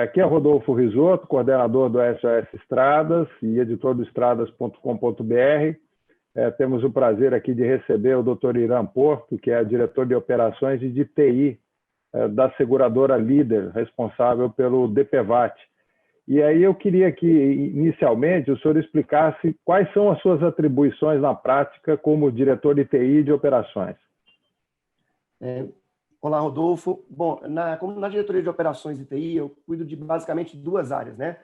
Aqui é Rodolfo Risotto, coordenador do SOS Estradas e editor do estradas.com.br. Temos o prazer aqui de receber o Dr. Irã Porto, que é diretor de operações e de TI da seguradora Líder, responsável pelo DPVAT. E aí eu queria que, inicialmente, o senhor explicasse quais são as suas atribuições na prática como diretor de TI de operações. Olá, Rodolfo. Bom, como na diretoria de operações de TI, eu cuido de basicamente duas áreas, né?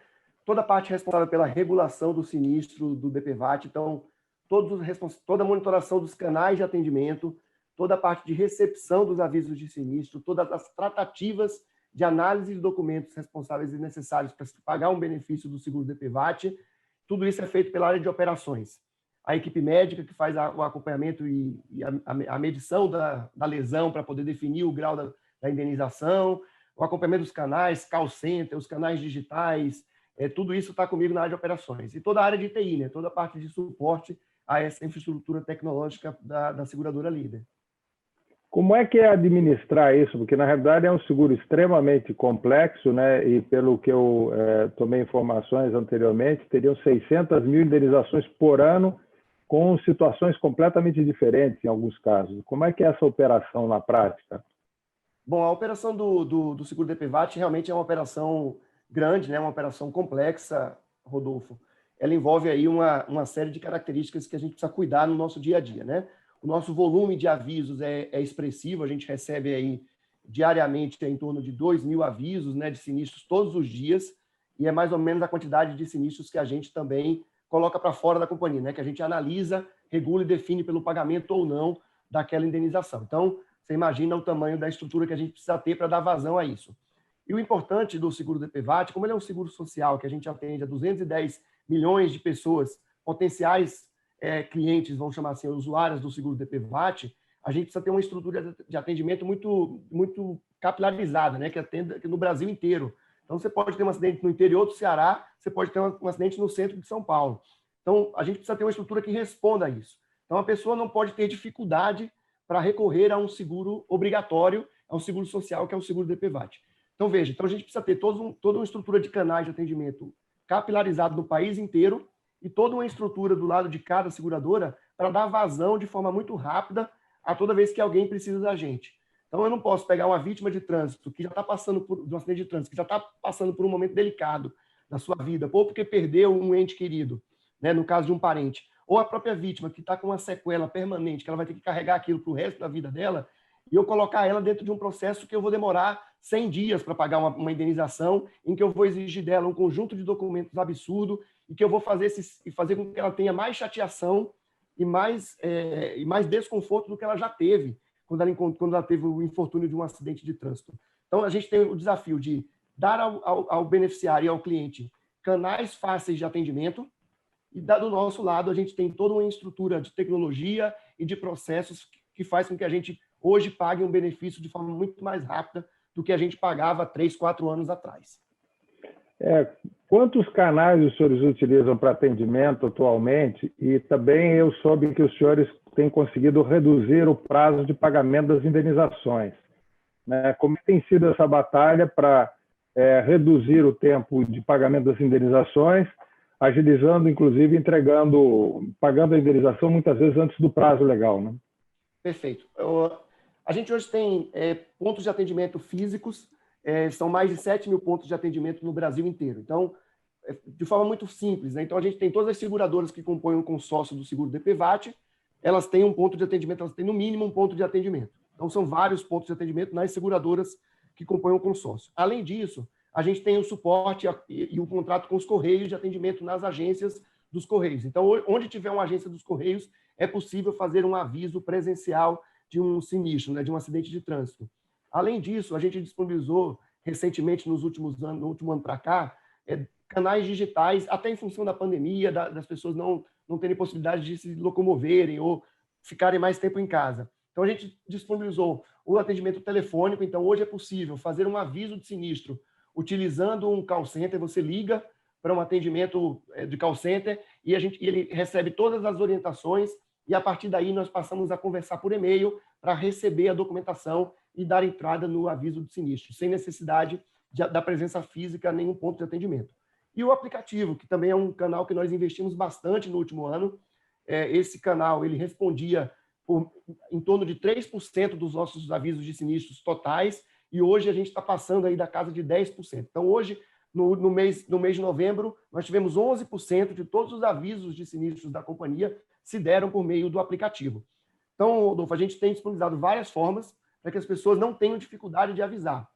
Toda a parte responsável pela regulação do sinistro do DPVAT, então, toda a monitoração dos canais de atendimento, toda a parte de recepção dos avisos de sinistro, todas as tratativas de análise de documentos responsáveis e necessários para se pagar um benefício do seguro DPVAT, tudo isso é feito pela área de operações. A equipe médica que faz o acompanhamento e a medição da lesão para poder definir o grau da indenização, o acompanhamento dos canais, call center, os canais digitais, tudo isso está comigo na área de operações. E toda a área de TI, né? Toda a parte de suporte a essa infraestrutura tecnológica da seguradora Líder. Como é que é administrar isso? Porque, na realidade, é um seguro extremamente complexo, né? E, pelo que eu tomei informações anteriormente, teriam 600 mil indenizações por ano, com situações completamente diferentes em alguns casos. Como é que é essa operação na prática? Bom, a operação do seguro DPVAT realmente é uma operação grande, né? Uma operação complexa, Rodolfo. Ela envolve aí uma série de características que a gente precisa cuidar no nosso dia a dia, né? O nosso volume de avisos é expressivo, a gente recebe aí diariamente em torno de 2.000 avisos, né, de sinistros todos os dias, e é mais ou menos a quantidade de sinistros que a gente também coloca para fora da companhia, né, que a gente analisa, regula e define pelo pagamento ou não daquela indenização. Então, você imagina o tamanho da estrutura que a gente precisa ter para dar vazão a isso. E o importante do seguro DPVAT, como ele é um seguro social que a gente atende a 210 milhões de pessoas potenciais clientes, vamos chamar assim, usuários do seguro DPVAT, a gente precisa ter uma estrutura de atendimento muito capilarizada, né, que atenda no Brasil inteiro. Então, você pode ter um acidente no interior do Ceará, você pode ter um acidente no centro de São Paulo. Então, a gente precisa ter uma estrutura que responda a isso. Então, a pessoa não pode ter dificuldade para recorrer a um seguro obrigatório, a um seguro social, que é o seguro DPVAT. Então, veja, a gente precisa ter toda uma estrutura de canais de atendimento capilarizado no país inteiro e toda uma estrutura do lado de cada seguradora para dar vazão de forma muito rápida a toda vez que alguém precisa da gente. Então, eu não posso pegar uma vítima de trânsito que já está passando de um acidente de trânsito, que já está passando por um momento delicado da sua vida, ou porque perdeu um ente querido, né, no caso de um parente, ou a própria vítima que está com uma sequela permanente, que ela vai ter que carregar aquilo para o resto da vida dela, e eu colocar ela dentro de um processo que eu vou demorar 100 dias para pagar uma indenização, em que eu vou exigir dela um conjunto de documentos absurdo e que eu vou fazer com que ela tenha mais chateação e mais desconforto do que ela já teve quando ela teve o infortúnio de um acidente de trânsito. Então, a gente tem o desafio de dar ao beneficiário e ao cliente canais fáceis de atendimento e, do nosso lado, a gente tem toda uma estrutura de tecnologia e de processos que faz com que a gente hoje pague um benefício de forma muito mais rápida do que a gente pagava 3, 4 anos atrás. Quantos canais os senhores utilizam para atendimento atualmente? E também eu soube que os senhores têm conseguido reduzir o prazo de pagamento das indenizações, né? Como tem sido essa batalha para reduzir o tempo de pagamento das indenizações, agilizando, inclusive, pagando a indenização muitas vezes antes do prazo legal, né? Perfeito. A gente hoje tem pontos de atendimento físicos, são mais de 7.000 pontos de atendimento no Brasil inteiro. Então, de forma muito simples, né? Então, a gente tem todas as seguradoras que compõem o consórcio do seguro DPVAT, elas têm um ponto de atendimento, elas têm no mínimo um ponto de atendimento. Então, são vários pontos de atendimento nas seguradoras que compõem o consórcio. Além disso, a gente tem o suporte e o contrato com os Correios de atendimento nas agências dos Correios. Então, onde tiver uma agência dos Correios, é possível fazer um aviso presencial de um sinistro, né, de um acidente de trânsito. Além disso, a gente disponibilizou recentemente, nos últimos anos, no último ano para cá, canais digitais, até em função da pandemia, das pessoas não terem possibilidade de se locomoverem ou ficarem mais tempo em casa. Então, a gente disponibilizou o atendimento telefônico. Então, hoje é possível fazer um aviso de sinistro utilizando um call center. Você liga para um atendimento de call center e ele recebe todas as orientações e, a partir daí, nós passamos a conversar por e-mail para receber a documentação e dar entrada no aviso de sinistro, sem necessidade da presença física a nenhum ponto de atendimento. E o aplicativo, que também é um canal que nós investimos bastante no último ano. Esse canal ele respondia em torno de 3% dos nossos avisos de sinistros totais, e hoje a gente está passando aí da casa de 10%. Então, hoje, no mês de novembro, nós tivemos 11% de todos os avisos de sinistros da companhia se deram por meio do aplicativo. Então, Rodolfo, a gente tem disponibilizado várias formas para que as pessoas não tenham dificuldade de avisar.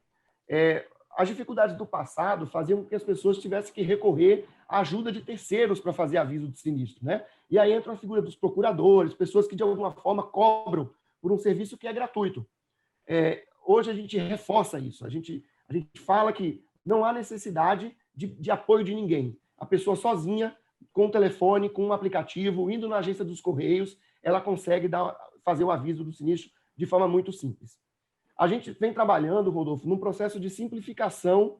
As dificuldades do passado faziam com que as pessoas tivessem que recorrer à ajuda de terceiros para fazer aviso de sinistro, né? E aí entra a figura dos procuradores, pessoas que, de alguma forma, cobram por um serviço que é gratuito. Hoje a gente reforça isso. A gente fala que não há necessidade de apoio de ninguém. A pessoa sozinha, com o telefone, com um aplicativo, indo na agência dos Correios, ela consegue fazer o aviso do sinistro de forma muito simples. A gente vem trabalhando, Rodolfo, num processo de simplificação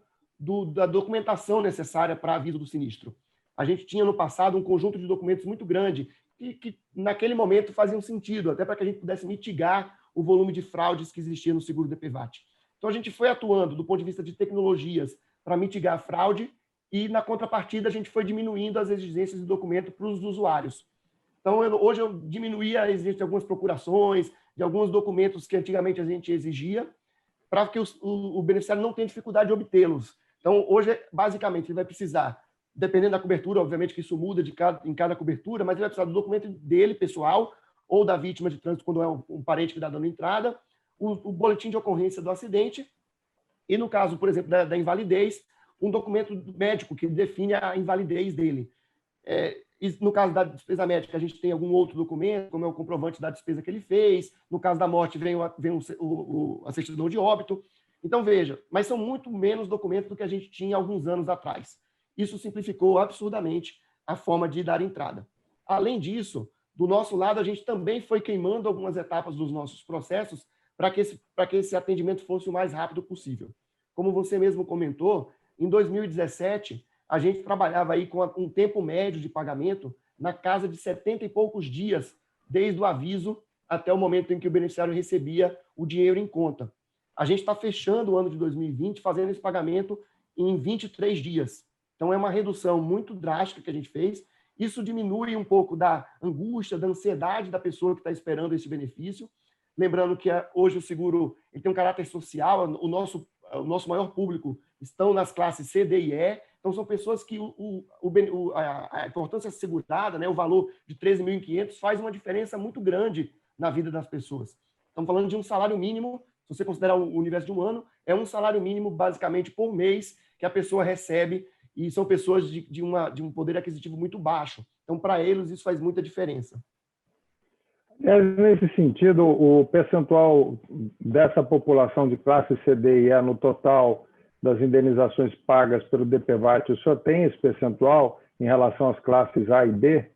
da documentação necessária para aviso do sinistro. A gente tinha no passado um conjunto de documentos muito grande que naquele momento faziam sentido, até para que a gente pudesse mitigar o volume de fraudes que existia no seguro DPVAT. Então, a gente foi atuando do ponto de vista de tecnologias para mitigar a fraude e, na contrapartida, a gente foi diminuindo as exigências de documento para os usuários. Então, hoje eu diminuí a exigência de algumas procurações, de alguns documentos que antigamente a gente exigia, para que o beneficiário não tenha dificuldade de obtê-los. Então, hoje, basicamente, ele vai precisar, dependendo da cobertura, obviamente que isso muda em cada cobertura, mas ele vai precisar do documento dele, pessoal, ou da vítima de trânsito, quando é um parente que está dando entrada, o boletim de ocorrência do acidente, e no caso, por exemplo, da invalidez, um documento médico que define a invalidez dele. E no caso da despesa médica, a gente tem algum outro documento, como é o comprovante da despesa que ele fez. No caso da morte, vem a certidão de óbito. Então, veja, mas são muito menos documentos do que a gente tinha alguns anos atrás. Isso simplificou absurdamente a forma de dar entrada. Além disso, do nosso lado, a gente também foi queimando algumas etapas dos nossos processos para que esse atendimento fosse o mais rápido possível. Como você mesmo comentou, em 2017, a gente trabalhava aí com um tempo médio de pagamento na casa de 70 e poucos dias, desde o aviso até o momento em que o beneficiário recebia o dinheiro em conta. A gente está fechando o ano de 2020 fazendo esse pagamento em 23 dias. Então, é uma redução muito drástica que a gente fez. Isso diminui um pouco da angústia, da ansiedade da pessoa que está esperando esse benefício. Lembrando que hoje o seguro ele tem um caráter social, o nosso maior público estão nas classes C, D e E, então são pessoas que a importância assegurada, né, o valor de 13.500 faz uma diferença muito grande na vida das pessoas. Estamos falando de um salário mínimo, se você considerar o universo de um ano, é um salário mínimo basicamente por mês que a pessoa recebe, e são pessoas de um poder aquisitivo muito baixo. Então, para eles, isso faz muita diferença. Nesse sentido, o percentual dessa população de classe C, D e E no total das indenizações pagas pelo DPVAT, o senhor tem esse percentual em relação às classes A e B?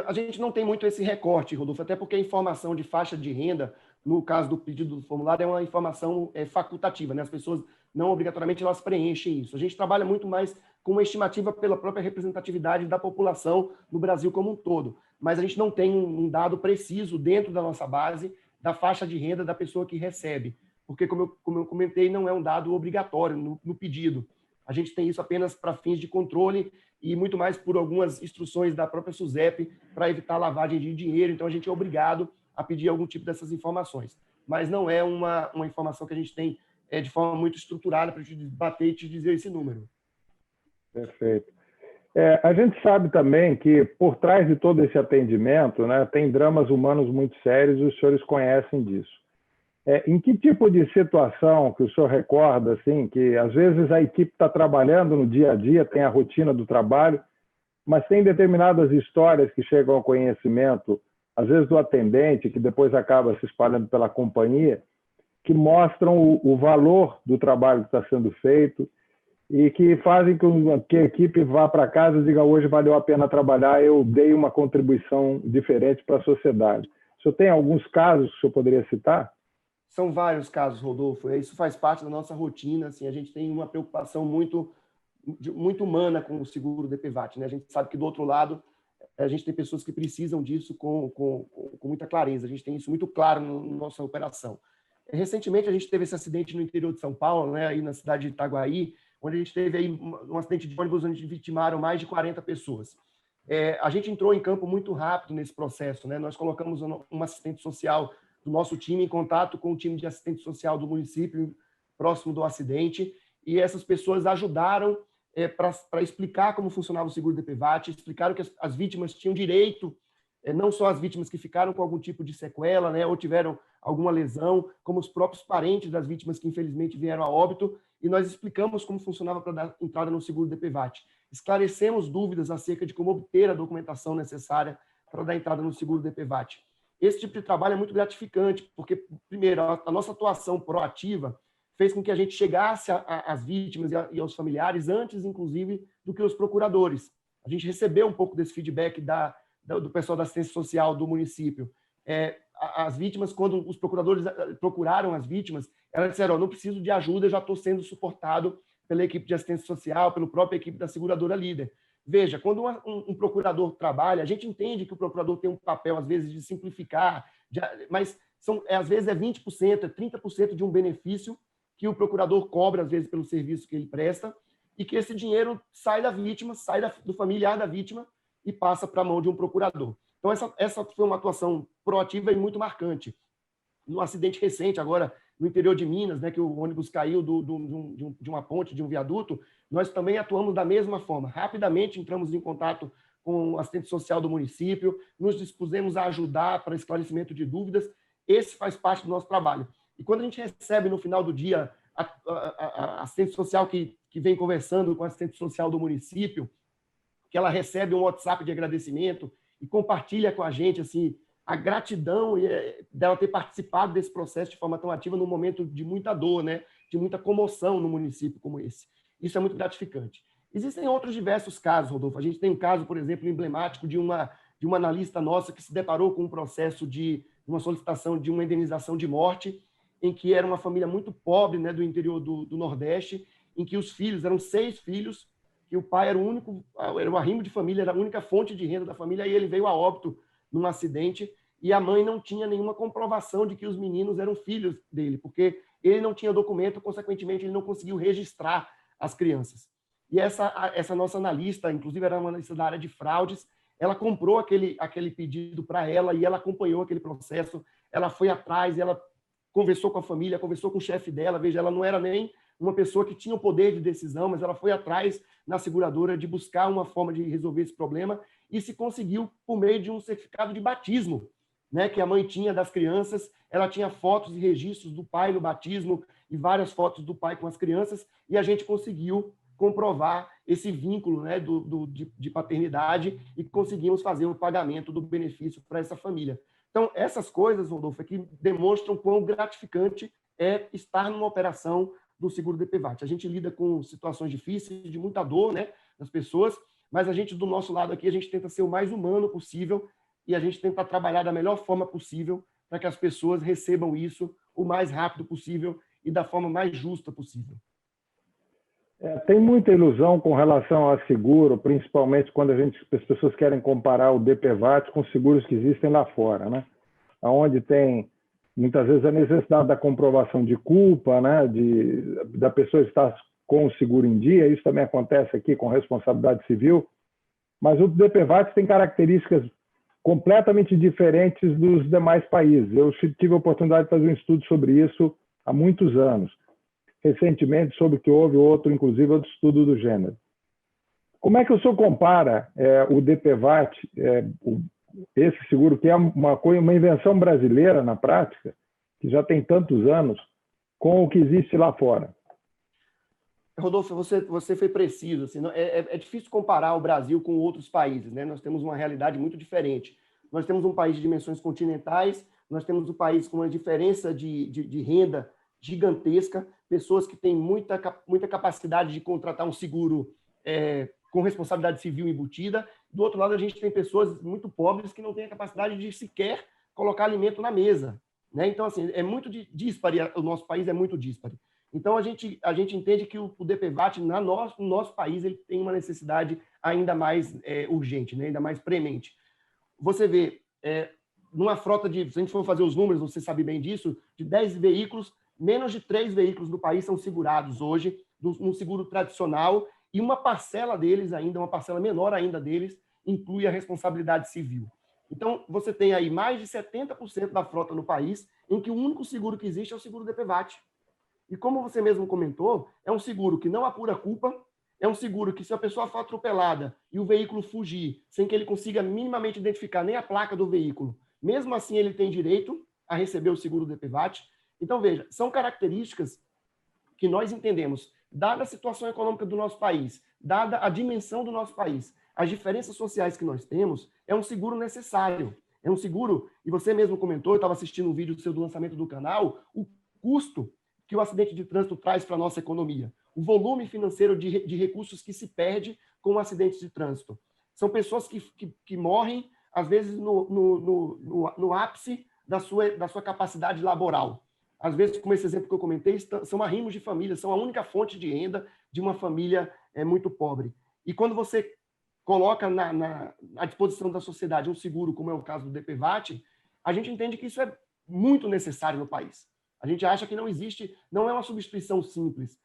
A gente não tem muito esse recorte, Rodolfo, até porque a informação de faixa de renda, no caso do pedido do formulário, é uma informação facultativa, né? As pessoas não obrigatoriamente elas preenchem isso. A gente trabalha muito mais com uma estimativa pela própria representatividade da população no Brasil como um todo, mas a gente não tem um dado preciso dentro da nossa base da faixa de renda da pessoa que recebe, porque, como eu comentei, não é um dado obrigatório no pedido. A gente tem isso apenas para fins de controle e muito mais por algumas instruções da própria SUSEP para evitar lavagem de dinheiro. Então, a gente é obrigado a pedir algum tipo dessas informações. Mas não é uma informação que a gente tem de forma muito estruturada para te bater e te dizer esse número. Perfeito. A gente sabe também que, por trás de todo esse atendimento, né, tem dramas humanos muito sérios e os senhores conhecem disso. Em que tipo de situação que o senhor recorda, assim, que às vezes a equipe está trabalhando no dia a dia, tem a rotina do trabalho, mas tem determinadas histórias que chegam ao conhecimento, às vezes do atendente, que depois acaba se espalhando pela companhia, que mostram o valor do trabalho que está sendo feito e que fazem que a equipe vá para casa e diga: hoje valeu a pena trabalhar, eu dei uma contribuição diferente para a sociedade. O senhor tem alguns casos que o senhor poderia citar? São vários casos, Rodolfo. Isso faz parte da nossa rotina. Assim, a gente tem uma preocupação muito humana com o seguro DPVAT, né? A gente sabe que, do outro lado, a gente tem pessoas que precisam disso com muita clareza. A gente tem isso muito claro na nossa operação. Recentemente, a gente teve esse acidente no interior de São Paulo, né, aí na cidade de Itaguaí, onde a gente teve aí um acidente de ônibus onde vitimaram mais de 40 pessoas. A gente entrou em campo muito rápido nesse processo, né? Nós colocamos um assistente social do nosso time em contato com o time de assistente social do município próximo do acidente, e essas pessoas ajudaram para explicar como funcionava o seguro DPVAT, explicaram que as vítimas tinham direito, não só as vítimas que ficaram com algum tipo de sequela, né, ou tiveram alguma lesão, como os próprios parentes das vítimas que infelizmente vieram a óbito, e nós explicamos como funcionava para dar entrada no seguro DPVAT. Esclarecemos dúvidas acerca de como obter a documentação necessária para dar entrada no seguro DPVAT. Esse tipo de trabalho é muito gratificante, porque, primeiro, a nossa atuação proativa fez com que a gente chegasse às vítimas e aos familiares antes, inclusive, do que os procuradores. A gente recebeu um pouco desse feedback do pessoal da assistência social do município. As vítimas, quando os procuradores procuraram as vítimas, elas disseram: não preciso de ajuda, eu já estou sendo suportado pela equipe de assistência social, pela própria equipe da seguradora líder. Veja, quando um procurador trabalha, a gente entende que o procurador tem um papel, às vezes, de simplificar, mas às vezes é 20%, é 30% de um benefício que o procurador cobra, às vezes, pelo serviço que ele presta, e que esse dinheiro sai da vítima, sai do familiar da vítima e passa para a mão de um procurador. Então, essa foi uma atuação proativa e muito marcante. No acidente recente, agora, no interior de Minas, né, que o ônibus caiu de uma ponte, de um viaduto, nós também atuamos da mesma forma. Rapidamente entramos em contato com o assistente social do município, nos dispusemos a ajudar para esclarecimento de dúvidas. Esse faz parte do nosso trabalho. E quando a gente recebe, no final do dia, a assistente social que vem conversando com a assistente social do município, que ela recebe um WhatsApp de agradecimento e compartilha com a gente assim, a gratidão dela ter participado desse processo de forma tão ativa num momento de muita dor, né? De muita comoção no município como esse. Isso é muito gratificante. Existem outros diversos casos, Rodolfo. A gente tem um caso, por exemplo, emblemático de uma analista nossa que se deparou com um processo de uma solicitação de uma indenização de morte, em que era uma família muito pobre, né, do interior do Nordeste, em que os filhos, eram 6 filhos, que o pai era o arrimo de família, era a única fonte de renda da família, e ele veio a óbito num acidente, e a mãe não tinha nenhuma comprovação de que os meninos eram filhos dele, porque ele não tinha documento, consequentemente, ele não conseguiu registrar as crianças. E essa nossa analista, inclusive era uma analista da área de fraudes, ela comprou aquele pedido para ela e ela acompanhou aquele processo, ela foi atrás, ela conversou com a família, conversou com o chefe dela, veja, ela não era nem uma pessoa que tinha o poder de decisão, mas ela foi atrás na seguradora de buscar uma forma de resolver esse problema e se conseguiu por meio de um certificado de batismo, né, que a mãe tinha das crianças. Ela tinha fotos e registros do pai no batismo e várias fotos do pai com as crianças, e a gente conseguiu comprovar esse vínculo, né, de paternidade, e conseguimos fazer o pagamento do benefício para essa família. Então, essas coisas, Rodolfo, é que demonstram quão gratificante é estar numa operação do seguro DPVAT. A gente lida com situações difíceis, de muita dor, né, das pessoas, mas a gente, do nosso lado aqui, a gente tenta ser o mais humano possível e a gente tenta trabalhar da melhor forma possível para que as pessoas recebam isso o mais rápido possível e da forma mais justa possível. Tem muita ilusão com relação a seguro, principalmente quando as pessoas querem comparar o DPVAT com seguros que existem lá fora, né? Onde tem, muitas vezes, a necessidade da comprovação de culpa, né? Da pessoa estar com o seguro em dia. Isso também acontece aqui com responsabilidade civil, mas o DPVAT tem características completamente diferentes dos demais países. Eu tive a oportunidade de fazer um estudo sobre isso há muitos anos. Recentemente, soube que houve inclusive outro estudo do gênero. Como é que o senhor compara o DPVAT, esse seguro, que é uma invenção brasileira na prática, que já tem tantos anos, com o que existe lá fora? Rodolfo, você foi preciso. Assim, é difícil comparar o Brasil com outros países, né? Nós temos uma realidade muito diferente. Nós temos um país de dimensões continentais, nós temos um país com uma diferença de renda gigantesca, pessoas que têm muita capacidade de contratar um seguro com responsabilidade civil embutida. Do outro lado, a gente tem pessoas muito pobres que não têm a capacidade de sequer colocar alimento na mesa, né? Então, assim, é muito díspare, o nosso país é muito díspare. Então, a gente entende que o DPVAT, no nosso país, ele tem uma necessidade ainda mais urgente, né? Ainda mais premente. Você vê, numa frota de, se a gente for fazer os números, você sabe bem disso, de 10 veículos, menos de 3 veículos no país são segurados hoje, num seguro tradicional, e uma parcela deles ainda, uma parcela menor ainda deles, inclui a responsabilidade civil. Então, você tem aí mais de 70% da frota no país em que o único seguro que existe é o seguro DPVAT. E como você mesmo comentou, é um seguro que não apura culpa, é um seguro que, se a pessoa for atropelada e o veículo fugir, sem que ele consiga minimamente identificar nem a placa do veículo, mesmo assim ele tem direito a receber o seguro DPVAT. Então, veja, são características que nós entendemos, dada a situação econômica do nosso país, dada a dimensão do nosso país, as diferenças sociais que nós temos, é um seguro necessário. É um seguro, e você mesmo comentou, eu estava assistindo um vídeo seu do lançamento do canal, o custo que o acidente de trânsito traz para a nossa economia, o volume financeiro de recursos que se perde com o acidente de trânsito. São pessoas que morrem, às vezes, no ápice da sua capacidade laboral. Às vezes, como esse exemplo que eu comentei, são arrimos de família, são a única fonte de renda de uma família muito pobre. E quando você coloca à disposição da sociedade um seguro, como é o caso do DPVAT, a gente entende que isso é muito necessário no país. A gente acha que não existe, não é uma substituição simples.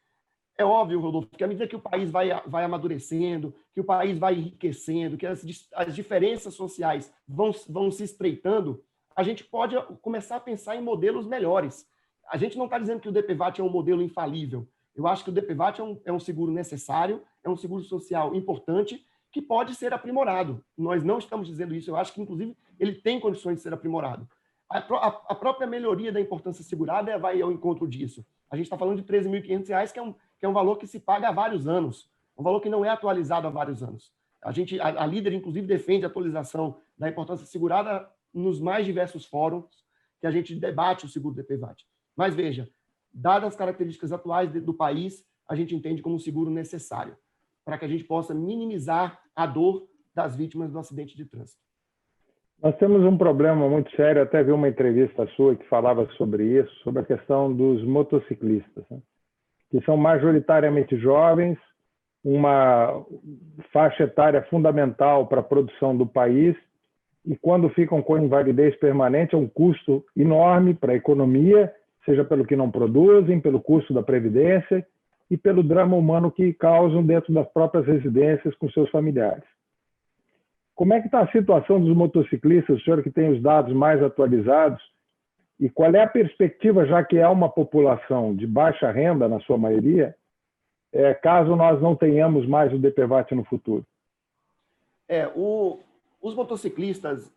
É óbvio, Rodolfo, que à medida que o país vai amadurecendo, que o país vai enriquecendo, que as diferenças sociais vão se estreitando, a gente pode começar a pensar em modelos melhores. A gente não está dizendo que o DPVAT é um modelo infalível. Eu acho que o DPVAT é um seguro necessário, é um seguro social importante, que pode ser aprimorado. Nós não estamos dizendo isso. Eu acho que, inclusive, ele tem condições de ser aprimorado. A própria melhoria da importância segurada vai ao encontro disso. A gente está falando de R$ 13.500, que é um valor que se paga há vários anos, um valor que não é atualizado há vários anos. A Líder, inclusive, defende a atualização da importância segurada nos mais diversos fóruns que a gente debate o seguro DPVAT. Mas, veja, dadas as características atuais do país, a gente entende como um seguro necessário, para que a gente possa minimizar a dor das vítimas do acidente de trânsito. Nós temos um problema muito sério, até vi uma entrevista sua que falava sobre isso, sobre a questão dos motociclistas, né? Que são majoritariamente jovens, uma faixa etária fundamental para a produção do país, e quando ficam com invalidez permanente é um custo enorme para a economia, seja pelo que não produzem, pelo custo da previdência e pelo drama humano que causam dentro das próprias residências com seus familiares. Como é que está a situação dos motociclistas, o senhor que tem os dados mais atualizados, e qual é a perspectiva, já que é uma população de baixa renda, na sua maioria, caso nós não tenhamos mais o DPVAT no futuro? Os motociclistas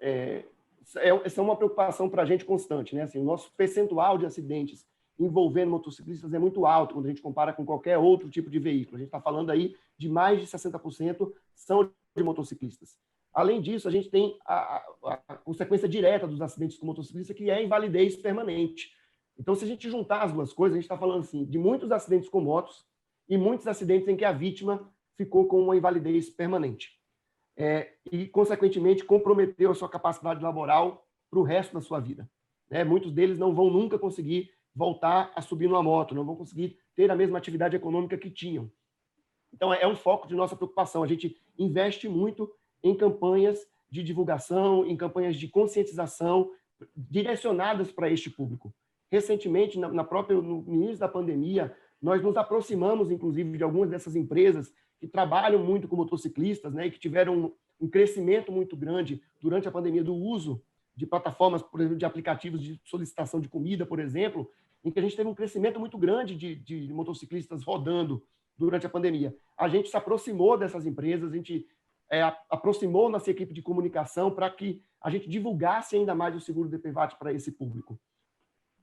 são uma preocupação para a gente constante, né? Assim, o nosso percentual de acidentes envolvendo motociclistas é muito alto quando a gente compara com qualquer outro tipo de veículo. A gente está falando aí de mais de 60% são de motociclistas. Além disso, a gente tem a consequência direta dos acidentes com motociclista, que é a invalidez permanente. Então, se a gente juntar as duas coisas, a gente está falando assim, de muitos acidentes com motos e muitos acidentes em que a vítima ficou com uma invalidez permanente. E, consequentemente, comprometeu a sua capacidade laboral para o resto da sua vida. Muitos deles não vão nunca conseguir voltar a subir numa moto, não vão conseguir ter a mesma atividade econômica que tinham. Então, é um foco de nossa preocupação. A gente investe muito em campanhas de divulgação, em campanhas de conscientização direcionadas para este público. Recentemente, no início da pandemia, nós nos aproximamos, inclusive, de algumas dessas empresas que trabalham muito com motociclistas, né, e que tiveram um crescimento muito grande durante a pandemia do uso de plataformas, por exemplo, de aplicativos de solicitação de comida, por exemplo, em que a gente teve um crescimento muito grande de motociclistas rodando durante a pandemia. A gente se aproximou dessas empresas, a gente aproximou nossa equipe de comunicação para que a gente divulgasse ainda mais o seguro DPVAT para esse público.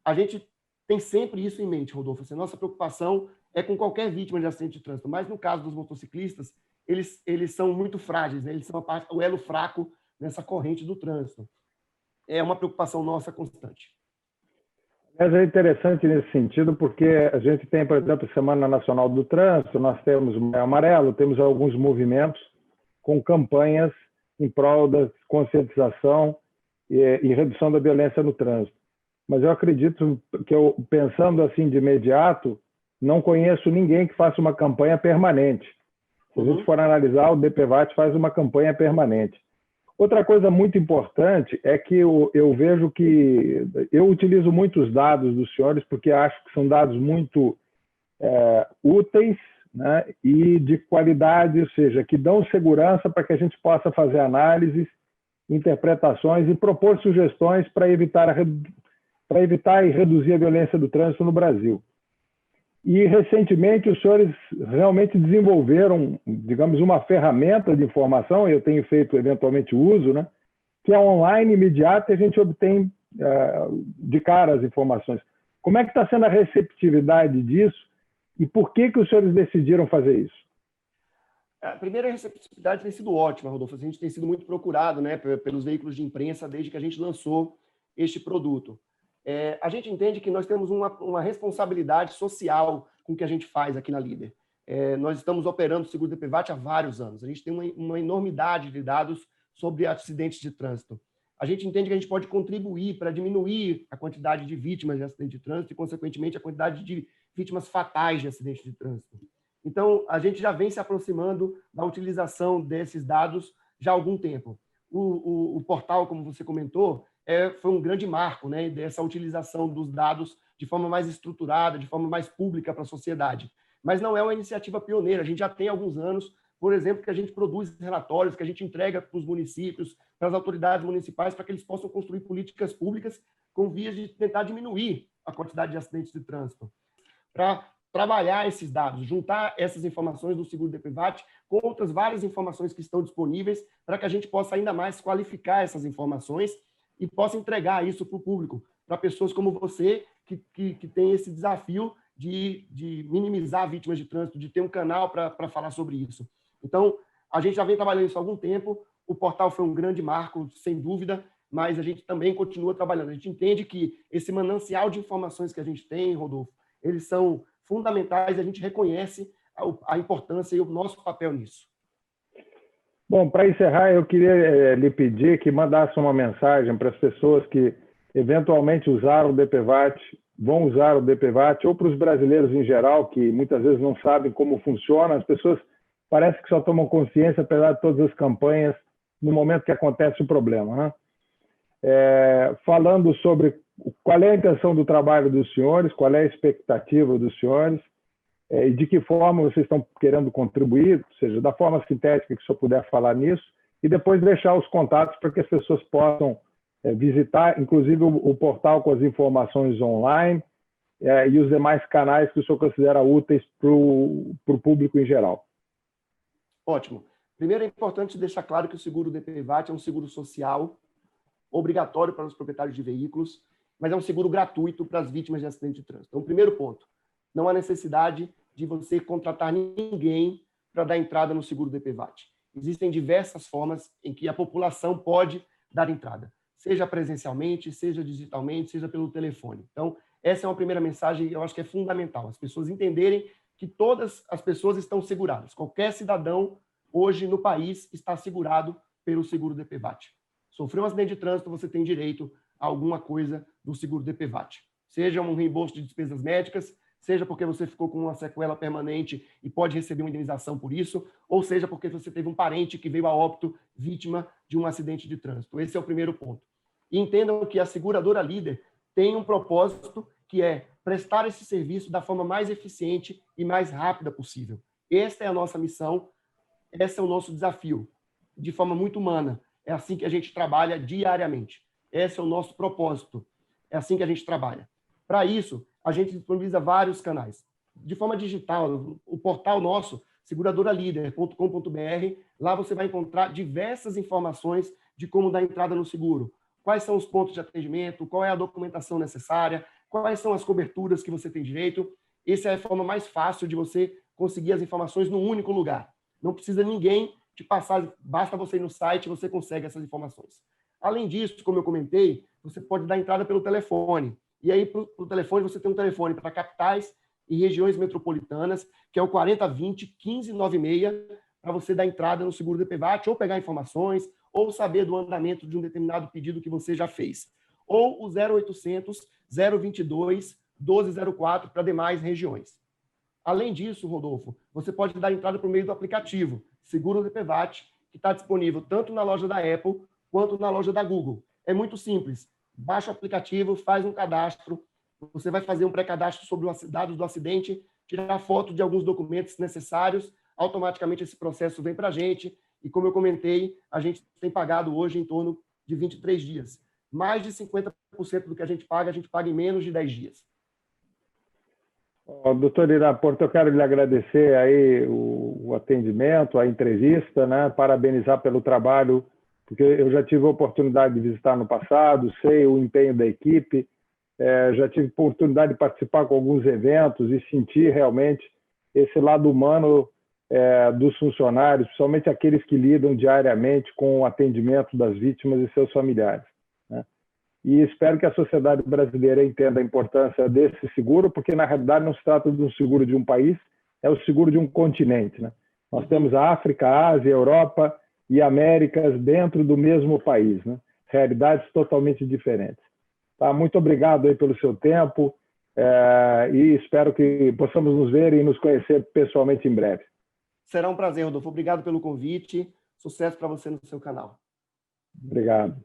A gente tem sempre isso em mente, Rodolfo. Assim, nossa preocupação é com qualquer vítima de acidente de trânsito, mas no caso dos motociclistas, eles são muito frágeis, né? Eles são o elo fraco nessa corrente do trânsito. É uma preocupação nossa constante. Mas é interessante nesse sentido, porque a gente tem, por exemplo, a Semana Nacional do Trânsito, nós temos o Maio Amarelo, temos alguns movimentos com campanhas em prol da conscientização e redução da violência no trânsito. Mas eu acredito que, pensando assim de imediato, não conheço ninguém que faça uma campanha permanente. Se a gente for analisar, o DPVAT faz uma campanha permanente. Outra coisa muito importante é que eu vejo que eu utilizo muitos dados dos senhores porque acho que são dados muito úteis, né, e de qualidade, ou seja, que dão segurança para que a gente possa fazer análises, interpretações e propor sugestões para evitar e reduzir a violência do trânsito no Brasil. E, recentemente, os senhores realmente desenvolveram, digamos, uma ferramenta de informação, eu tenho feito, eventualmente, uso, né, que é online, imediata, e a gente obtém de cara as informações. Como é que está sendo a receptividade disso e por que os senhores decidiram fazer isso? A primeira receptividade tem sido ótima, Rodolfo. A gente tem sido muito procurado, né, pelos veículos de imprensa desde que a gente lançou este produto. A gente entende que nós temos uma responsabilidade social com o que a gente faz aqui na Líder. Nós estamos operando o seguro DPVAT há vários anos. A gente tem uma enormidade de dados sobre acidentes de trânsito. A gente entende que a gente pode contribuir para diminuir a quantidade de vítimas de acidente de trânsito e, consequentemente, a quantidade de vítimas fatais de acidente de trânsito. Então, a gente já vem se aproximando da utilização desses dados já há algum tempo. O portal, como você comentou, foi um grande marco, né, dessa utilização dos dados de forma mais estruturada, de forma mais pública para a sociedade. Mas não é uma iniciativa pioneira. A gente já tem alguns anos, por exemplo, que a gente produz relatórios, que a gente entrega para os municípios, para as autoridades municipais, para que eles possam construir políticas públicas com vias de tentar diminuir a quantidade de acidentes de trânsito. Para trabalhar esses dados, juntar essas informações do seguro DPVAT com outras várias informações que estão disponíveis para que a gente possa ainda mais qualificar essas informações e possa entregar isso para o público, para pessoas como você, que tem esse desafio de minimizar vítimas de trânsito, de ter um canal para falar sobre isso. Então, a gente já vem trabalhando isso há algum tempo, o portal foi um grande marco, sem dúvida, mas a gente também continua trabalhando. A gente entende que esse manancial de informações que a gente tem, Rodolfo, eles são fundamentais e a gente reconhece a importância e o nosso papel nisso. Bom, para encerrar, eu queria lhe pedir que mandasse uma mensagem para as pessoas que eventualmente usaram o DPVAT, vão usar o DPVAT, ou para os brasileiros em geral, que muitas vezes não sabem como funciona. As pessoas parece que só tomam consciência, apesar de todas as campanhas, no momento que acontece o problema, né? Falando sobre qual é a intenção do trabalho dos senhores, qual é a expectativa dos senhores, e de que forma vocês estão querendo contribuir, ou seja, da forma sintética que o senhor puder falar nisso, e depois deixar os contatos para que as pessoas possam visitar, inclusive o portal com as informações online e os demais canais que o senhor considera úteis para o público em geral. Ótimo. Primeiro, é importante deixar claro que o seguro DPVAT é um seguro social, obrigatório para os proprietários de veículos, mas é um seguro gratuito para as vítimas de acidente de trânsito. Então, primeiro ponto, não há necessidade de você contratar ninguém para dar entrada no seguro DPVAT. Existem diversas formas em que a população pode dar entrada, seja presencialmente, seja digitalmente, seja pelo telefone. Então, essa é uma primeira mensagem que eu acho que é fundamental, as pessoas entenderem que todas as pessoas estão seguradas. Qualquer cidadão hoje no país está segurado pelo seguro DPVAT. Sofreu um acidente de trânsito, você tem direito a alguma coisa do seguro DPVAT. Seja um reembolso de despesas médicas, seja porque você ficou com uma sequela permanente e pode receber uma indenização por isso, ou seja porque você teve um parente que veio a óbito vítima de um acidente de trânsito. Esse é o primeiro ponto. E entendam que a seguradora Líder tem um propósito que é prestar esse serviço da forma mais eficiente e mais rápida possível. Esta é a nossa missão, esse é o nosso desafio, de forma muito humana. É assim que a gente trabalha diariamente. Esse é o nosso propósito. É assim que a gente trabalha. Para isso, a gente disponibiliza vários canais. De forma digital, o portal nosso, seguradoralider.com.br, lá você vai encontrar diversas informações de como dar entrada no seguro. Quais são os pontos de atendimento, qual é a documentação necessária, quais são as coberturas que você tem direito. Essa é a forma mais fácil de você conseguir as informações num único lugar. Não precisa ninguém te passar, basta você ir no site e você consegue essas informações. Além disso, como eu comentei, você pode dar entrada pelo telefone. E aí, para o telefone, você tem um telefone para capitais e regiões metropolitanas, que é o 4020-1596, para você dar entrada no seguro DPVAT, ou pegar informações, ou saber do andamento de um determinado pedido que você já fez. Ou o 0800 022 1204 para demais regiões. Além disso, Rodolfo, você pode dar entrada por meio do aplicativo Seguro DPVAT, que está disponível tanto na loja da Apple quanto na loja da Google. É muito simples. Baixa o aplicativo, faz um cadastro, você vai fazer um pré-cadastro sobre os dados do acidente, tirar foto de alguns documentos necessários, automaticamente esse processo vem para a gente, e como eu comentei, a gente tem pagado hoje em torno de 23 dias. Mais de 50% do que a gente paga em menos de 10 dias. Doutor Irã Porto, eu quero lhe agradecer aí o atendimento, a entrevista, né? Parabenizar pelo trabalho, porque eu já tive a oportunidade de visitar no passado, sei o empenho da equipe, já tive a oportunidade de participar com alguns eventos e sentir realmente esse lado humano dos funcionários, principalmente aqueles que lidam diariamente com o atendimento das vítimas e seus familiares, né? E espero que a sociedade brasileira entenda a importância desse seguro, porque na realidade não se trata de um seguro de um país, é o seguro de um continente, né? Nós temos a África, a Ásia, a Europa e Américas dentro do mesmo país, né? Realidades totalmente diferentes. Tá? Muito obrigado aí pelo seu tempo e espero que possamos nos ver e nos conhecer pessoalmente em breve. Será um prazer, Rodolfo. Obrigado pelo convite. Sucesso para você no seu canal. Obrigado.